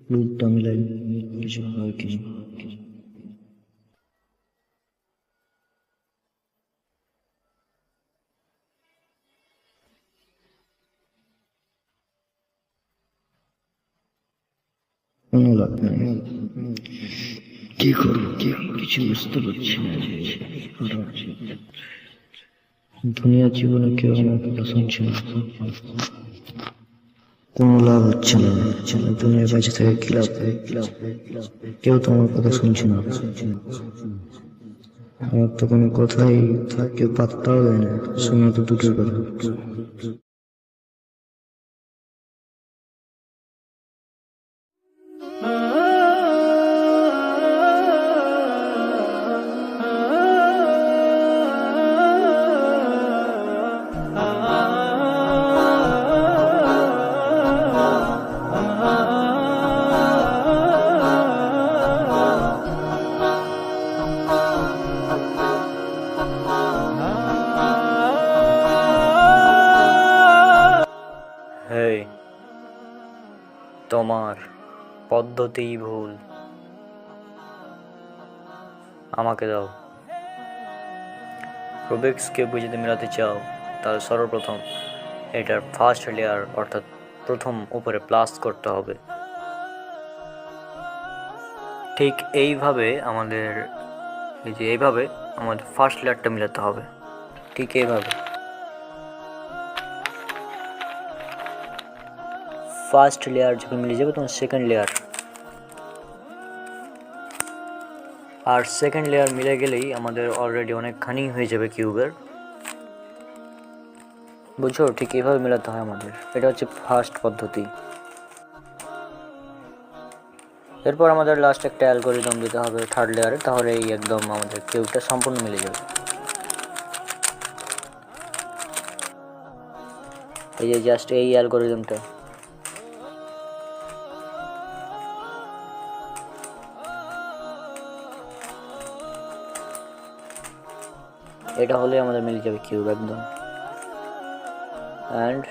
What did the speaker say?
ফ্লুইডটা মিলাই কিছু হয় কি কোনো লাভ নাই। কি করবো কিছু বুঝতে পারছি না যে কি করা উচিত। দুনিয়ার জীবনে কেউ আমার কথা শুনছে না, কোনো লাভ হচ্ছে না। দুনিয়ার বাইরে থেকে কি লাভ? কেউ তো আমার কথা শুনছে না। আমার তো কোনো কথাই কেউ পাত্তাও দেয় না, শোনা তো দূরের কথা। হেই, তোমার পদ্ধতিই ভুল। আমাকে দাও। রুবিক্স কিউবকে যদি মেলাতে চাও তাহলে সর্বপ্রথম এটার ফার্স্ট লেয়ার অর্থাৎ প্রথম উপরে প্লাস করতে হবে। ঠিক এইভাবে এইভাবে আমাদের ফার্স্ট লেয়ারটা মেলাতে হবে, ঠিক এইভাবে। ফার্স্ট লেয়ার যখন মিলে যাবে তখন সেকেন্ড লেয়ার, আর সেকেন্ড লেয়ার মিলে গেলেই আমাদের অলরেডি অনেকখানি হয়ে যাবে কিউবের। বুঝছো, ঠিক এইভাবে মেলাতে হয় আমাদের। এটা হচ্ছে ফার্স্ট পদ্ধতি। এরপর আমাদের লাস্ট একটা অ্যালগোরিদম দিতে হবে থার্ড লেয়ারে, তাহলে এই একদম আমাদের কিউবটা সম্পূর্ণ মিলে যাবে। এই যে জাস্ট এই অ্যালগোরিদমটা। এটা হলে আমাদের মিলে যাবে কিউব একদম। অ্যান্ড